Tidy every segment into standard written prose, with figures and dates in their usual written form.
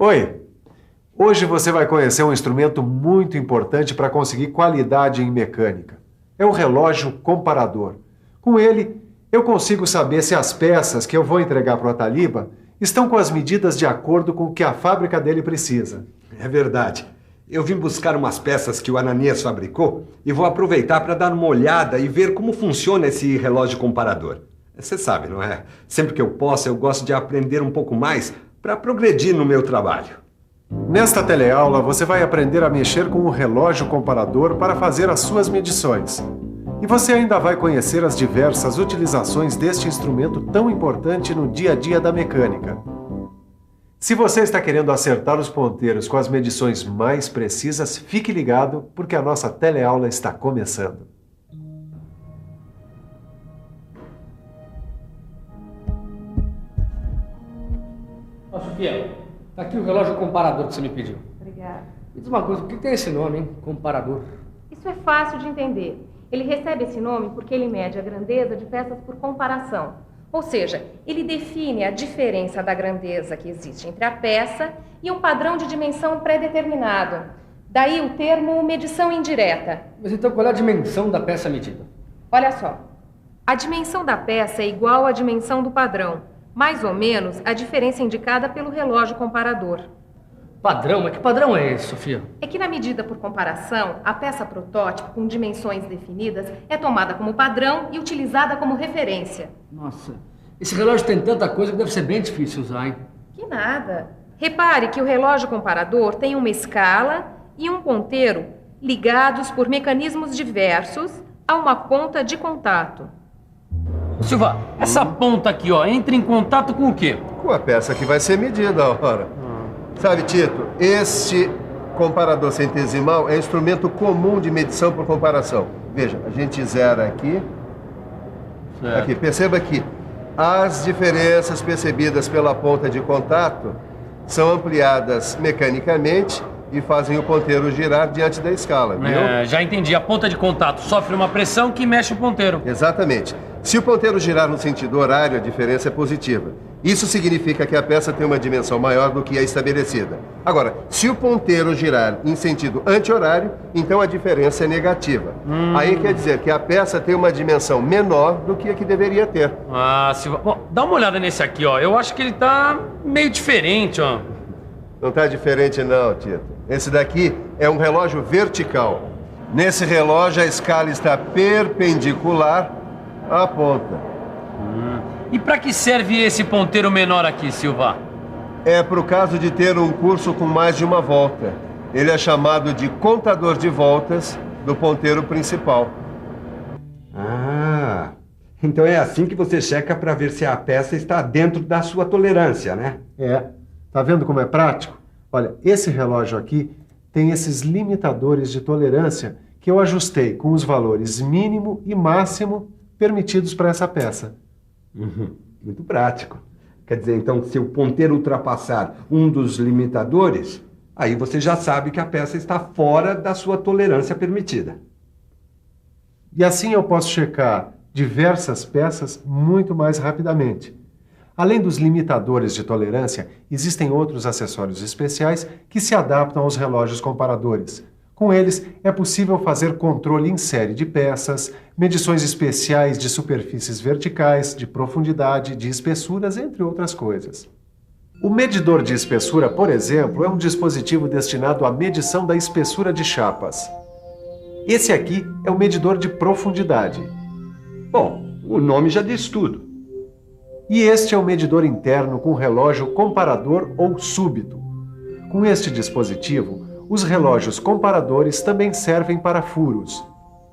Oi! Hoje você vai conhecer um instrumento muito importante para conseguir qualidade em mecânica. É o relógio comparador. Com ele, eu consigo saber se as peças que eu vou entregar para o Ataliba estão com as medidas de acordo com o que a fábrica dele precisa. É verdade. Eu vim buscar umas peças que o Ananias fabricou e vou aproveitar para dar uma olhada e ver como funciona esse relógio comparador. Você sabe, não é? Sempre que eu posso, eu gosto de aprender um pouco mais para progredir no meu trabalho. Nesta teleaula, você vai aprender a mexer com o relógio comparador para fazer as suas medições. E você ainda vai conhecer as diversas utilizações deste instrumento tão importante no dia a dia da mecânica. Se você está querendo acertar os ponteiros com as medições mais precisas, fique ligado, porque a nossa teleaula está começando. Ó, Sofia, tá aqui o relógio comparador que você me pediu. Obrigada. Me diz uma coisa, por que tem esse nome, hein? Comparador. Isso é fácil de entender. Ele recebe esse nome porque ele mede a grandeza de peças por comparação. Ou seja, ele define a diferença da grandeza que existe entre a peça e um padrão de dimensão pré-determinado. Daí o termo medição indireta. Mas então qual é a dimensão da peça medida? Olha só, a dimensão da peça é igual à dimensão do padrão, mais ou menos a diferença indicada pelo relógio comparador. Padrão? Mas que padrão é esse, Sofia? É que na medida por comparação, a peça protótipo com dimensões definidas é tomada como padrão e utilizada como referência. Nossa, esse relógio tem tanta coisa que deve ser bem difícil usar, hein? Que nada. Repare que o relógio comparador tem uma escala e um ponteiro ligados por mecanismos diversos a uma ponta de contato. Silva, essa ponta aqui, ó, entra em contato com o quê? Com a peça que vai ser medida, ora. Sabe, Tito, este comparador centesimal é instrumento comum de medição por comparação. Veja, a gente zera aqui. Certo. Aqui, perceba que as diferenças percebidas pela ponta de contato são ampliadas mecanicamente e fazem o ponteiro girar diante da escala, viu? Já entendi. A ponta de contato sofre uma pressão que mexe o ponteiro. Exatamente. Se o ponteiro girar no sentido horário, a diferença é positiva. Isso significa que a peça tem uma dimensão maior do que a estabelecida. Agora, se o ponteiro girar em sentido anti-horário, então a diferença é negativa. Aí quer dizer que a peça tem uma dimensão menor do que a que deveria ter. Ah, Silva. Bom, dá uma olhada nesse aqui, ó. Eu acho que ele tá meio diferente, ó. Não está diferente não, Tito. Esse daqui é um relógio vertical. Nesse relógio a escala está perpendicular à ponta. E pra que serve esse ponteiro menor aqui, Silva? É para o caso de ter um curso com mais de uma volta. Ele é chamado de contador de voltas do ponteiro principal. Ah, então é assim que você checa para ver se a peça está dentro da sua tolerância, né? Tá vendo como é prático? Olha, esse relógio aqui tem esses limitadores de tolerância que eu ajustei com os valores mínimo e máximo permitidos para essa peça. Muito prático. Quer dizer, então, se o ponteiro ultrapassar um dos limitadores, aí você já sabe que a peça está fora da sua tolerância permitida. E assim eu posso checar diversas peças muito mais rapidamente. Além dos limitadores de tolerância, existem outros acessórios especiais que se adaptam aos relógios comparadores. Com eles, é possível fazer controle em série de peças, medições especiais de superfícies verticais, de profundidade, de espessuras, entre outras coisas. O medidor de espessura, por exemplo, é um dispositivo destinado à medição da espessura de chapas. Esse aqui é o medidor de profundidade. Bom, o nome já diz tudo. E este é o medidor interno com relógio comparador ou súbito. Com este dispositivo, os relógios comparadores também servem para furos.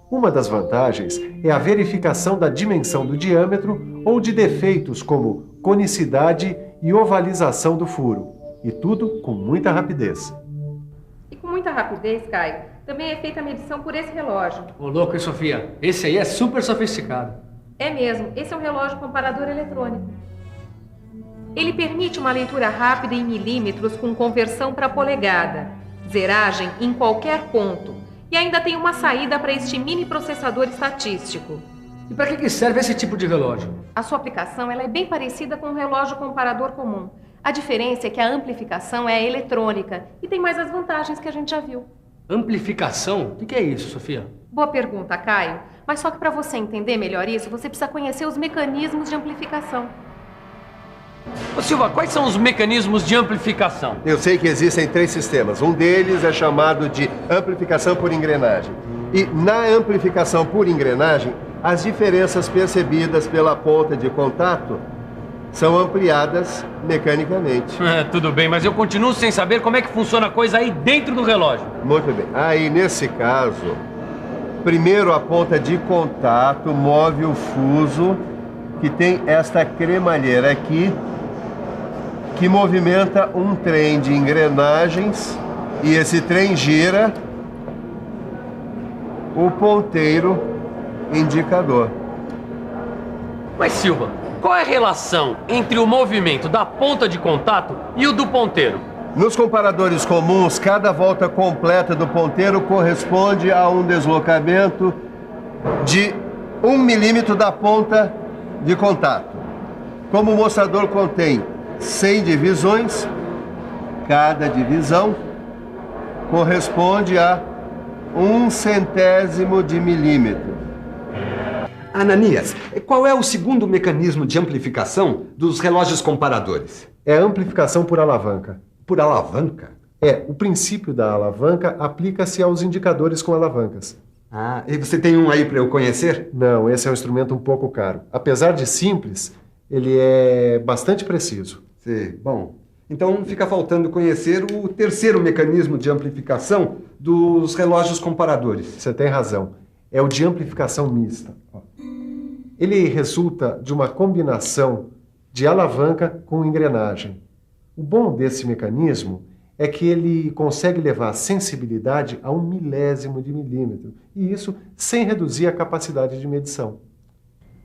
Uma das vantagens é a verificação da dimensão do diâmetro ou de defeitos como conicidade e ovalização do furo. E tudo com muita rapidez. E com muita rapidez, Caio, também é feita a medição por esse relógio. Ô, louco, hein, Sofia? Esse aí é super sofisticado. É mesmo, esse é um relógio comparador eletrônico. Ele permite uma leitura rápida em milímetros com conversão para polegada, zeragem em qualquer ponto e ainda tem uma saída para este mini processador estatístico. E para que serve esse tipo de relógio? A sua aplicação ela é bem parecida com um relógio comparador comum. A diferença é que a amplificação é eletrônica e tem mais as vantagens que a gente já viu. Amplificação? O que é isso, Sofia? Boa pergunta, Caio. Mas só que para você entender melhor isso, você precisa conhecer os mecanismos de amplificação. Ô Silva, quais são os mecanismos de amplificação? Eu sei que existem 3 sistemas. Um deles é chamado de amplificação por engrenagem. E na amplificação por engrenagem, as diferenças percebidas pela ponta de contato são ampliadas mecanicamente. Tudo bem, mas eu continuo sem saber como é que funciona a coisa aí dentro do relógio. Muito bem. Aí, nesse caso, primeiro a ponta de contato move o fuso, que tem esta cremalheira aqui, que movimenta um trem de engrenagens, e esse trem gira o ponteiro indicador. Mas Silva, qual é a relação entre o movimento da ponta de contato e o do ponteiro? Nos comparadores comuns, cada volta completa do ponteiro corresponde a um deslocamento de 1 milímetro da ponta de contato. Como o mostrador contém 100 divisões, cada divisão corresponde a 1/100º de milímetro. Ananias, qual é o segundo mecanismo de amplificação dos relógios comparadores? É a amplificação por alavanca. Por alavanca? O princípio da alavanca aplica-se aos indicadores com alavancas. Ah, e você tem um aí para eu conhecer? Não, esse é um instrumento um pouco caro. Apesar de simples, ele é bastante preciso. Sim, bom. Então fica faltando conhecer o terceiro mecanismo de amplificação dos relógios comparadores. Você tem razão. É o de amplificação mista. Ele resulta de uma combinação de alavanca com engrenagem. O bom desse mecanismo é que ele consegue levar a sensibilidade a 1 milésimo de milímetro, e isso sem reduzir a capacidade de medição.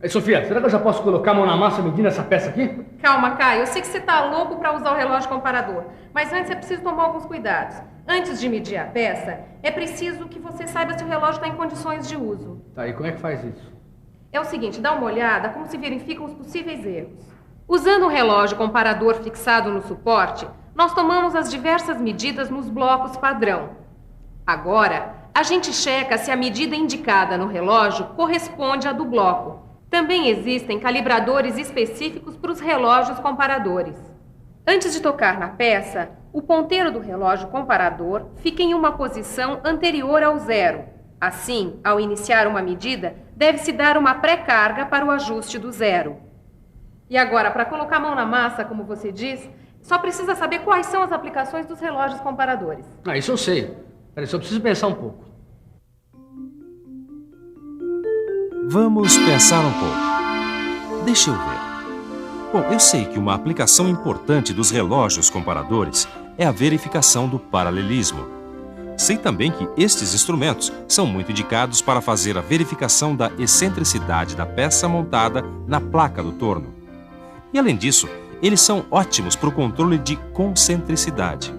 Aí, Sofia, será que eu já posso colocar a mão na massa medindo essa peça aqui? Calma, Caio. Eu sei que você tá louco para usar o relógio comparador, mas antes é preciso tomar alguns cuidados. Antes de medir a peça, é preciso que você saiba se o relógio está em condições de uso. Tá, e como é que faz isso? É o seguinte, dá uma olhada como se verificam os possíveis erros. Usando o relógio comparador fixado no suporte, nós tomamos as diversas medidas nos blocos padrão. Agora, a gente checa se a medida indicada no relógio corresponde à do bloco. Também existem calibradores específicos para os relógios comparadores. Antes de tocar na peça, o ponteiro do relógio comparador fica em uma posição anterior ao 0. Assim, ao iniciar uma medida, deve-se dar uma pré-carga para o ajuste do 0. E agora, para colocar a mão na massa, como você diz, só precisa saber quais são as aplicações dos relógios comparadores. Ah, isso eu sei. Peraí, só preciso pensar um pouco. Vamos pensar um pouco. Deixa eu ver. Bom, eu sei que uma aplicação importante dos relógios comparadores é a verificação do paralelismo. Sei também que estes instrumentos são muito indicados para fazer a verificação da excentricidade da peça montada na placa do torno. E além disso, eles são ótimos para o controle de concentricidade.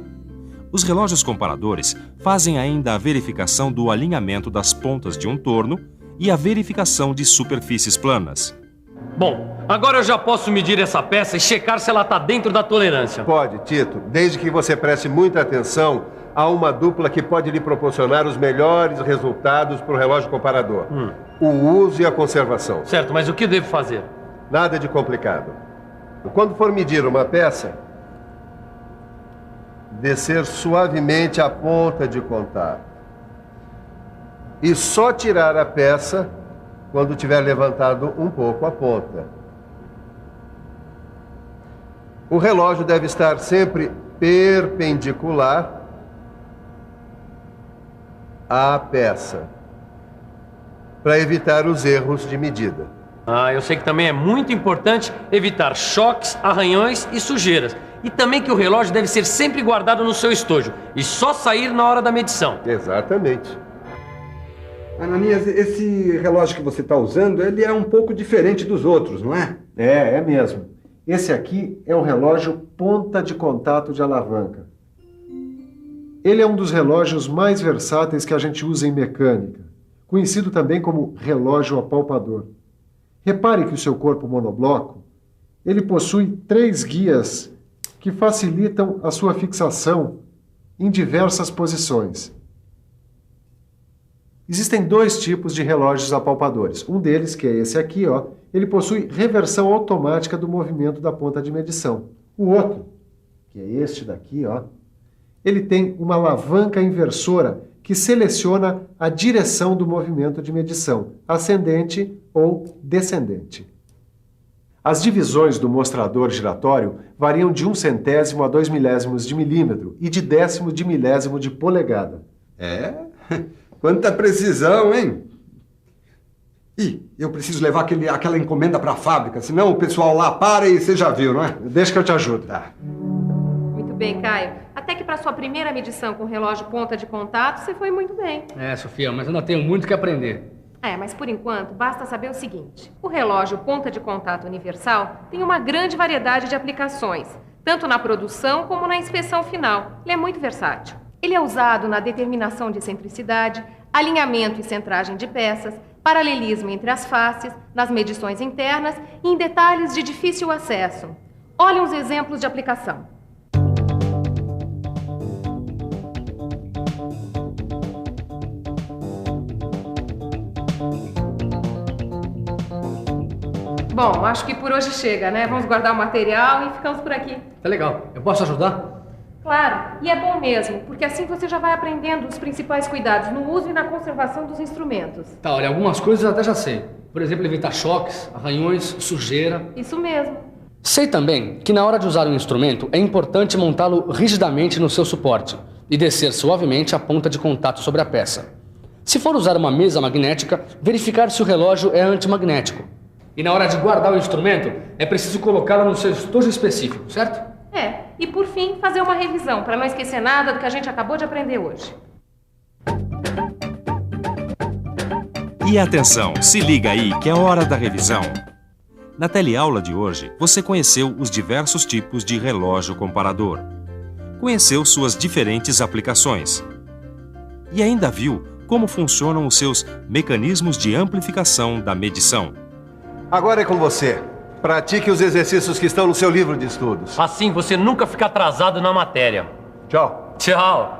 Os relógios comparadores fazem ainda a verificação do alinhamento das pontas de um torno e a verificação de superfícies planas. Bom, agora eu já posso medir essa peça e checar se ela está dentro da tolerância. Pode, Tito, desde que você preste muita atenção a uma dupla que pode lhe proporcionar os melhores resultados para o relógio comparador. O uso e a conservação. Certo, mas o que devo fazer? Nada de complicado. Quando for medir uma peça, descer suavemente a ponta de contato. E só tirar a peça quando tiver levantado um pouco a ponta. O relógio deve estar sempre perpendicular à peça, para evitar os erros de medida. Eu sei que também é muito importante evitar choques, arranhões e sujeiras. E também que o relógio deve ser sempre guardado no seu estojo e só sair na hora da medição. Exatamente. Ananias, esse relógio que você está usando, ele é um pouco diferente dos outros, não é? É mesmo. Esse aqui é um relógio ponta de contato de alavanca. Ele é um dos relógios mais versáteis que a gente usa em mecânica, conhecido também como relógio apalpador. Repare que o seu corpo monobloco, ele possui 3 guias que facilitam a sua fixação em diversas posições. Existem 2 tipos de relógios apalpadores. Um deles, que é esse aqui, ó, ele possui reversão automática do movimento da ponta de medição. O outro, que é este daqui, ó, ele tem uma alavanca inversora que seleciona a direção do movimento de medição, ascendente ou descendente. As divisões do mostrador giratório variam de 1/100º a 2 milésimos de milímetro e de 10º de milésimo de polegada. É? Quanta precisão, hein? Ih, eu preciso levar aquela encomenda para a fábrica, senão o pessoal lá para e você já viu, não é? Deixa que eu te ajudo. Tá. Muito bem, Caio. Até que para sua primeira medição com relógio ponta de contato, você foi muito bem. É, Sofia, mas ainda tenho muito que aprender. Mas por enquanto, basta saber o seguinte. O relógio ponta de contato universal tem uma grande variedade de aplicações, tanto na produção como na inspeção final. Ele é muito versátil. Ele é usado na determinação de excentricidade, alinhamento e centragem de peças, paralelismo entre as faces, nas medições internas e em detalhes de difícil acesso. Olhe uns exemplos de aplicação. Bom, acho que por hoje chega, né? Vamos guardar o material e ficamos por aqui. Tá legal. Eu posso ajudar? Claro, e é bom mesmo, porque assim você já vai aprendendo os principais cuidados no uso e na conservação dos instrumentos. Tá, olha, algumas coisas eu até já sei. Por exemplo, evitar choques, arranhões, sujeira. Isso mesmo. Sei também que na hora de usar um instrumento é importante montá-lo rigidamente no seu suporte e descer suavemente a ponta de contato sobre a peça. Se for usar uma mesa magnética, verificar se o relógio é antimagnético. E na hora de guardar o instrumento, é preciso colocá-lo no seu estojo específico, certo? E por fim, fazer uma revisão, para não esquecer nada do que a gente acabou de aprender hoje. E atenção, se liga aí que é hora da revisão. Na teleaula de hoje, você conheceu os diversos tipos de relógio comparador. Conheceu suas diferentes aplicações. E ainda viu como funcionam os seus mecanismos de amplificação da medição. Agora é com você. Pratique os exercícios que estão no seu livro de estudos. Assim você nunca fica atrasado na matéria. Tchau. Tchau.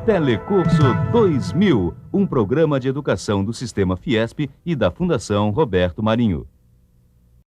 Telecurso 2000, um programa de educação do Sistema Fiesp e da Fundação Roberto Marinho.